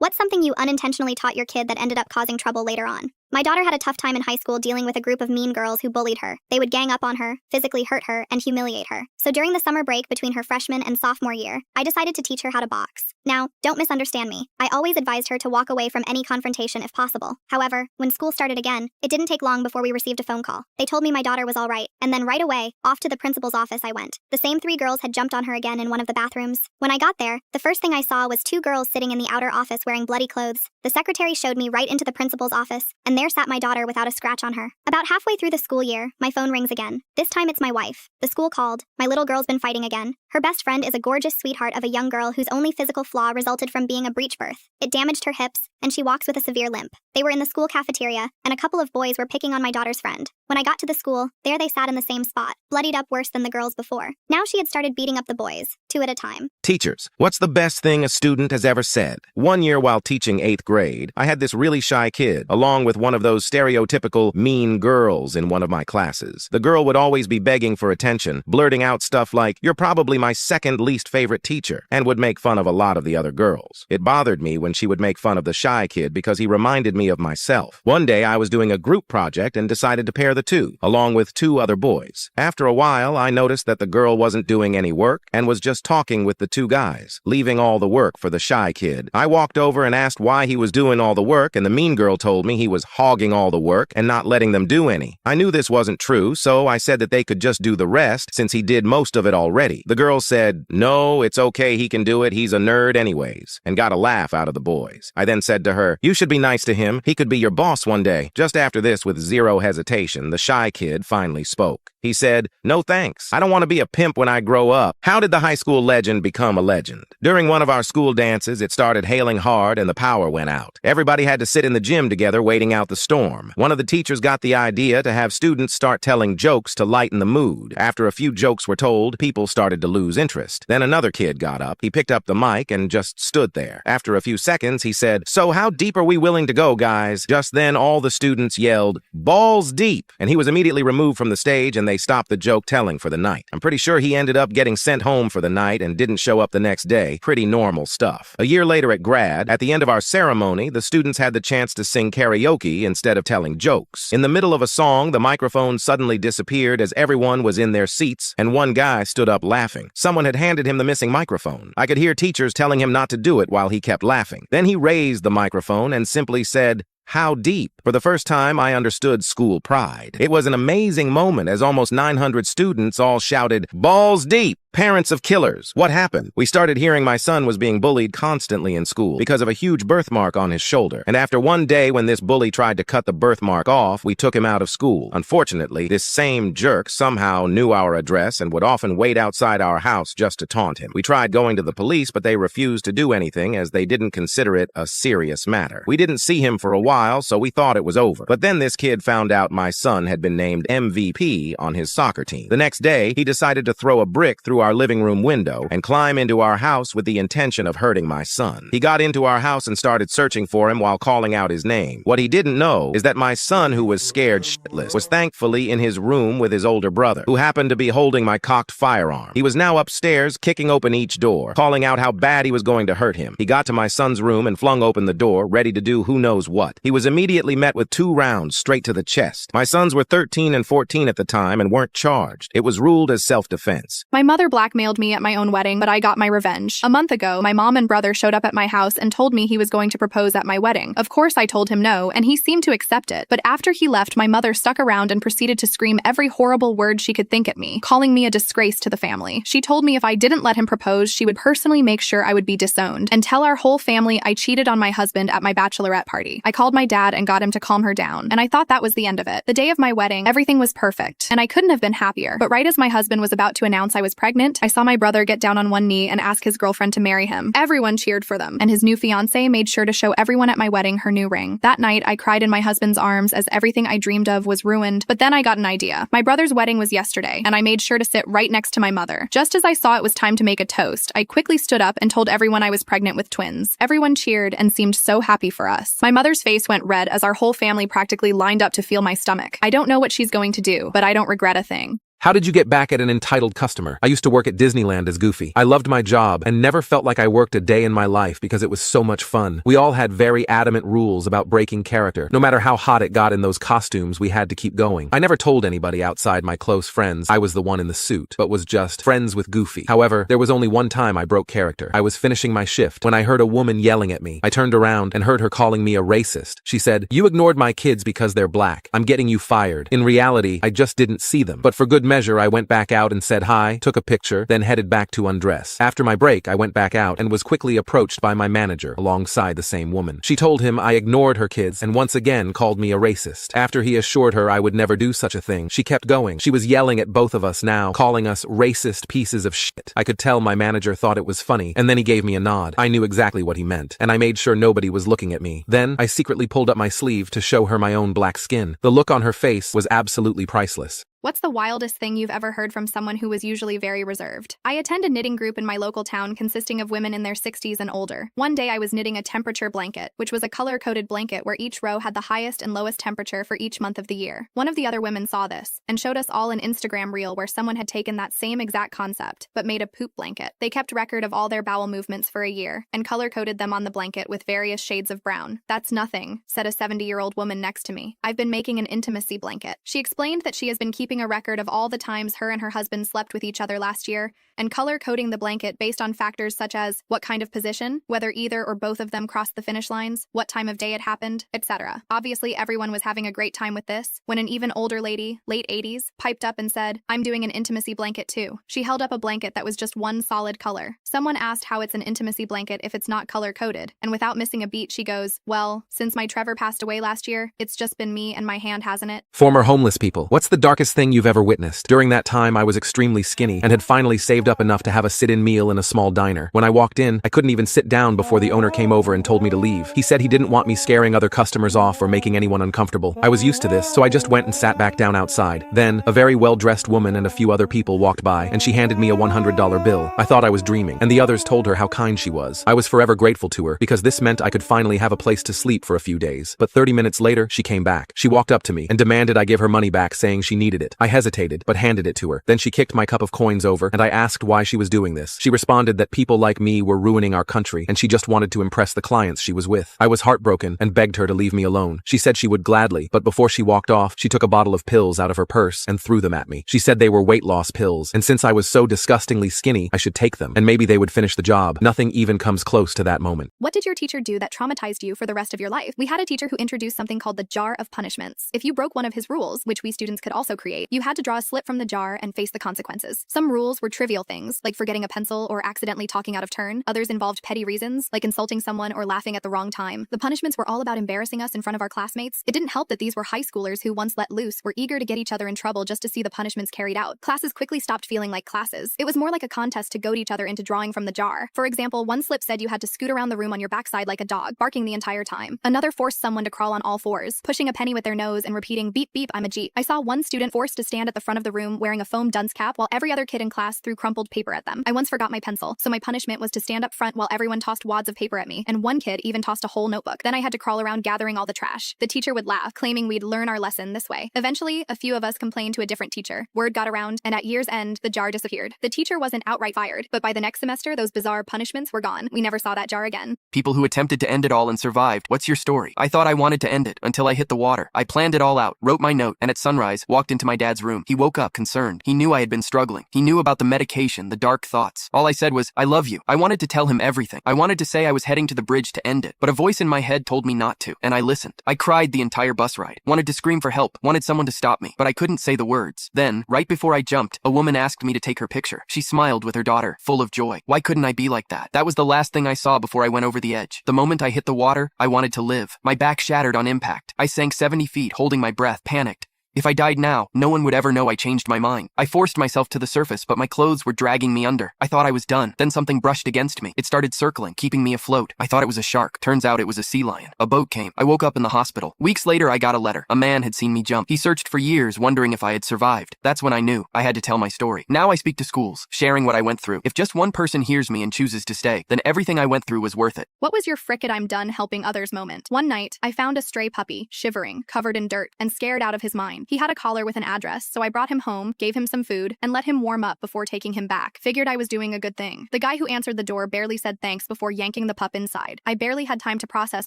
What's something you unintentionally taught your kid that ended up causing trouble later on? My daughter had a tough time in high school dealing with a group of mean girls who bullied her. They would gang up on her, physically hurt her, and humiliate her. So during the summer break between her freshman and sophomore year, I decided to teach her how to box. Now, don't misunderstand me. I always advised her to walk away from any confrontation if possible. However, when school started again, it didn't take long before we received a phone call. They told me my daughter was all right, and then right away, off to the principal's office I went. The same 3 girls had jumped on her again in one of the bathrooms. When I got there, the first thing I saw was 2 girls sitting in the outer office wearing bloody clothes. The secretary showed me right into the principal's office, and there sat my daughter without a scratch on her. About halfway through the school year, my phone rings again. This time it's my wife. The school called. My little girl's been fighting again. Her best friend is a gorgeous sweetheart of a young girl whose only physical flaw resulted from being a breech birth. It damaged her hips, and she walks with a severe limp. They were in the school cafeteria, and a couple of boys were picking on my daughter's friend. When I got to the school, there they sat in the same spot, bloodied up worse than the girls before. Now she had started beating up the boys, 2 at a time. Teachers, what's the best thing a student has ever said? One year while teaching 8th grade, I had this really shy kid, along with one of those stereotypical mean girls in one of my classes. The girl would always be begging for attention, blurting out stuff like, "You're probably my second least favorite teacher," and would make fun of a lot of the other girls. It bothered me when she would make fun of the shy kid because he reminded me of myself. One day I was doing a group project and decided to pair the 2, along with 2 other boys. After a while, I noticed that the girl wasn't doing any work and was just talking with the 2 guys, leaving all the work for the shy kid. I walked over and asked why he was doing all the work, and the mean girl told me he was hogging all the work and not letting them do any. I knew this wasn't true, so I said that they could just do the rest since he did most of it already. The girl said, "No, it's okay, he can do it, he's a nerd anyways," and got a laugh out of the boys. I then said to her, "You should be nice to him, he could be your boss one day." Just after this, with zero hesitation, the shy kid finally spoke. He said, "No thanks, I don't want to be a pimp when I grow up." How did the high school legend become a legend? During one of our school dances, it started hailing hard and the power went out. Everybody had to sit in the gym together waiting out the storm. One of the teachers got the idea to have students start telling jokes to lighten the mood. After a few jokes were told, people started to lose interest. Then another kid got up. He picked up the mic and just stood there. After a few seconds, he said, "So how deep are we willing to go, guys?" Just then, all the students yelled, "Balls deep!" And he was immediately removed from the stage and they stopped the joke telling for the night. I'm pretty sure he ended up getting sent home for the night and didn't show up the next day. Pretty normal stuff. A year later at grad, at the end of our ceremony, the students had the chance to sing karaoke instead of telling jokes. In the middle of a song, the microphone suddenly disappeared as everyone was in their seats, and one guy stood up laughing. Someone had handed him the missing microphone. I could hear teachers telling him not to do it while he kept laughing. Then he raised the microphone and simply said, "How deep?" For the first time, I understood school pride. It was an amazing moment as almost 900 students all shouted, "Balls deep! Parents of killers." What happened? We started hearing my son was being bullied constantly in school because of a huge birthmark on his shoulder. And after one day when this bully tried to cut the birthmark off, we took him out of school. Unfortunately, this same jerk somehow knew our address and would often wait outside our house just to taunt him. We tried going to the police, but they refused to do anything as they didn't consider it a serious matter. We didn't see him for a while, so we thought it was over. But then this kid found out my son had been named MVP on his soccer team. The next day, he decided to throw a brick through our living room window and climb into our house with the intention of hurting my son. He got into our house and started searching for him while calling out his name. What he didn't know is that my son, who was scared shitless, was thankfully in his room with his older brother, who happened to be holding my cocked firearm. He was now upstairs, kicking open each door, calling out how bad he was going to hurt him. He got to my son's room and flung open the door, ready to do who knows what. He was immediately met with 2 rounds straight to the chest. My sons were 13 and 14 at the time and weren't charged. It was ruled as self-defense. My mother blackmailed me at my own wedding, but I got my revenge. A month ago, my mom and brother showed up at my house and told me he was going to propose at my wedding. Of course, I told him no, and he seemed to accept it. But after he left, my mother stuck around and proceeded to scream every horrible word she could think at me, calling me a disgrace to the family. She told me if I didn't let him propose, she would personally make sure I would be disowned and tell our whole family I cheated on my husband at my bachelorette party. I called my dad and got him to calm her down, and I thought that was the end of it. The day of my wedding, everything was perfect, and I couldn't have been happier. But right as my husband was about to announce I was pregnant, I saw my brother get down on one knee and ask his girlfriend to marry him. Everyone cheered for them, and his new fiancée made sure to show everyone at my wedding her new ring. That night, I cried in my husband's arms as everything I dreamed of was ruined. But then I got an idea. My brother's wedding was yesterday, and I made sure to sit right next to my mother. Just as I saw it was time to make a toast, I quickly stood up and told everyone I was pregnant with twins. Everyone cheered and seemed so happy for us. My mother's face went red as our whole family practically lined up to feel my stomach. I don't know what she's going to do, but I don't regret a thing. How did you get back at an entitled customer? I used to work at Disneyland as Goofy. I loved my job and never felt like I worked a day in my life because it was so much fun. We all had very adamant rules about breaking character. No matter how hot it got in those costumes, we had to keep going. I never told anybody outside my close friends I was the one in the suit, but was just friends with Goofy. However, there was only one time I broke character. I was finishing my shift when I heard a woman yelling at me. I turned around and heard her calling me a racist. She said, "You ignored my kids because they're black. I'm getting you fired." In reality, I just didn't see them. But for good measure, I went back out and said hi, took a picture, then headed back to undress. After my break, I went back out and was quickly approached by my manager alongside the same woman. She told him I ignored her kids and once again called me a racist. After he assured her I would never do such a thing, she kept going. She was yelling at both of us now, calling us racist pieces of shit. I could tell my manager thought it was funny, and then he gave me a nod. I knew exactly what he meant, and I made sure nobody was looking at me. Then, I secretly pulled up my sleeve to show her my own black skin. The look on her face was absolutely priceless. What's the wildest thing you've ever heard from someone who was usually very reserved? I attend a knitting group in my local town consisting of women in their 60s and older. One day I was knitting a temperature blanket, which was a color-coded blanket where each row had the highest and lowest temperature for each month of the year. One of the other women saw this and showed us all an Instagram reel where someone had taken that same exact concept, but made a poop blanket. They kept record of all their bowel movements for a year and color-coded them on the blanket with various shades of brown. "That's nothing," said a 70-year-old woman next to me. "I've been making an intimacy blanket." She explained that she has been keeping a record of all the times her and her husband slept with each other last year and color-coding the blanket based on factors such as what kind of position, whether either or both of them crossed the finish lines, what time of day it happened, etc. Obviously, everyone was having a great time with this when an even older lady, late 80s, piped up and said, "I'm doing an intimacy blanket too." She held up a blanket that was just one solid color. Someone asked how it's an intimacy blanket if it's not color-coded, and without missing a beat, she goes, "Well, since my Trevor passed away last year, it's just been me and my hand, hasn't it?" Former homeless people. What's the darkest thing you've ever witnessed? During that time, I was extremely skinny and had finally saved up enough to have a sit-in meal in a small diner. When I walked in, I couldn't even sit down before the owner came over and told me to leave. He said he didn't want me scaring other customers off or making anyone uncomfortable. I was used to this, so I just went and sat back down outside. Then, a very well-dressed woman and a few other people walked by, and she handed me a $100 bill. I thought I was dreaming, and the others told her how kind she was. I was forever grateful to her, because this meant I could finally have a place to sleep for a few days. But 30 minutes later, she came back. She walked up to me and demanded I give her money back, saying she needed it. I hesitated, but handed it to her. Then she kicked my cup of coins over, and I asked why she was doing this. She responded that people like me were ruining our country, and she just wanted to impress the clients she was with. I was heartbroken and begged her to leave me alone. She said she would gladly, but before she walked off, she took a bottle of pills out of her purse and threw them at me. She said they were weight loss pills, and since I was so disgustingly skinny, I should take them, and maybe they would finish the job. Nothing even comes close to that moment. What did your teacher do that traumatized you for the rest of your life? We had a teacher who introduced something called the jar of punishments. If you broke one of his rules, which we students could also create, you had to draw a slip from the jar and face the consequences. Some rules were trivial things, like forgetting a pencil or accidentally talking out of turn. Others involved petty reasons, like insulting someone or laughing at the wrong time. The punishments were all about embarrassing us in front of our classmates. It didn't help that these were high schoolers who, once let loose, were eager to get each other in trouble just to see the punishments carried out. Classes quickly stopped feeling like classes. It was more like a contest to goad each other into drawing from the jar. For example, one slip said you had to scoot around the room on your backside like a dog, barking the entire time. Another forced someone to crawl on all fours, pushing a penny with their nose and repeating, "Beep, beep, I'm a Jeep." I saw one student forced to stand at the front of the room wearing a foam dunce cap while every other kid in class threw crumpled paper at them. I once forgot my pencil, so my punishment was to stand up front while everyone tossed wads of paper at me, and one kid even tossed a whole notebook. Then I had to crawl around gathering all the trash. The teacher would laugh, claiming we'd learn our lesson this way. Eventually, a few of us complained to a different teacher. Word got around, and at year's end, the jar disappeared. The teacher wasn't outright fired, but by the next semester, those bizarre punishments were gone. We never saw that jar again. People who attempted to end it all and survived. What's your story? I thought I wanted to end it until I hit the water. I planned it all out, wrote my note, and at sunrise, walked into my dad's room. He woke up concerned. He knew I had been struggling. He knew about the medication, the dark thoughts. All I said was, "I love you." I wanted to tell him everything. I wanted to say I was heading to the bridge to end it, but a voice in my head told me not to, and I listened. I cried the entire bus ride, wanted to scream for help, wanted someone to stop me, but I couldn't say the words. Then, right before I jumped, a woman asked me to take her picture. She smiled with her daughter, full of joy. Why couldn't I be like that? That was the last thing I saw before I went over the edge. The moment I hit the water, I wanted to live. My back shattered on impact. I sank 70 feet, holding my breath, panicked. If I died now, no one would ever know I changed my mind. I forced myself to the surface, but my clothes were dragging me under. I thought I was done. Then something brushed against me. It started circling, keeping me afloat. I thought it was a shark. Turns out it was a sea lion. A boat came. I woke up in the hospital. Weeks later, I got a letter. A man had seen me jump. He searched for years, wondering if I had survived. That's when I knew I had to tell my story. Now I speak to schools, sharing what I went through. If just one person hears me and chooses to stay, then everything I went through was worth it. What was your frick it I'm done helping others moment? One night, I found a stray puppy, shivering, covered in dirt, and scared out of his mind. anything. He had a collar with an address, so I brought him home, gave him some food, and let him warm up before taking him back. Figured I was doing a good thing. The guy who answered the door barely said thanks before yanking the pup inside. I barely had time to process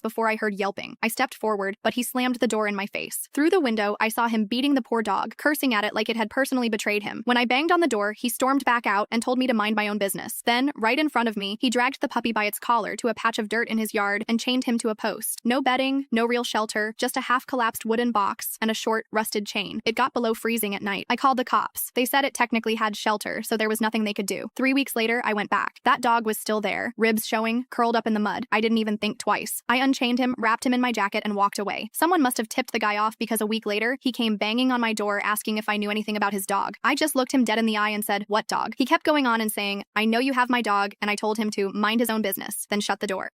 before I heard yelping. I stepped forward, but he slammed the door in my face. Through the window, I saw him beating the poor dog, cursing at it like it had personally betrayed him. When I banged on the door, he stormed back out and told me to mind my own business. Then, right in front of me, he dragged the puppy by its collar to a patch of dirt in his yard and chained him to a post. No bedding, no real shelter, just a half-collapsed wooden box and a short, rusted chain. It got below freezing at night. I called the cops. They said it technically had shelter, so there was nothing they could do. 3 weeks later, I went back. That dog was still there, ribs showing, curled up in the mud. I didn't even think twice. I unchained him, wrapped him in my jacket, and walked away. Someone must have tipped the guy off because a week later, he came banging on my door asking if I knew anything about his dog. I just looked him dead in the eye and said, "What dog?" He kept going on and saying, "I know you have my dog," and I told him to mind his own business, then shut the door.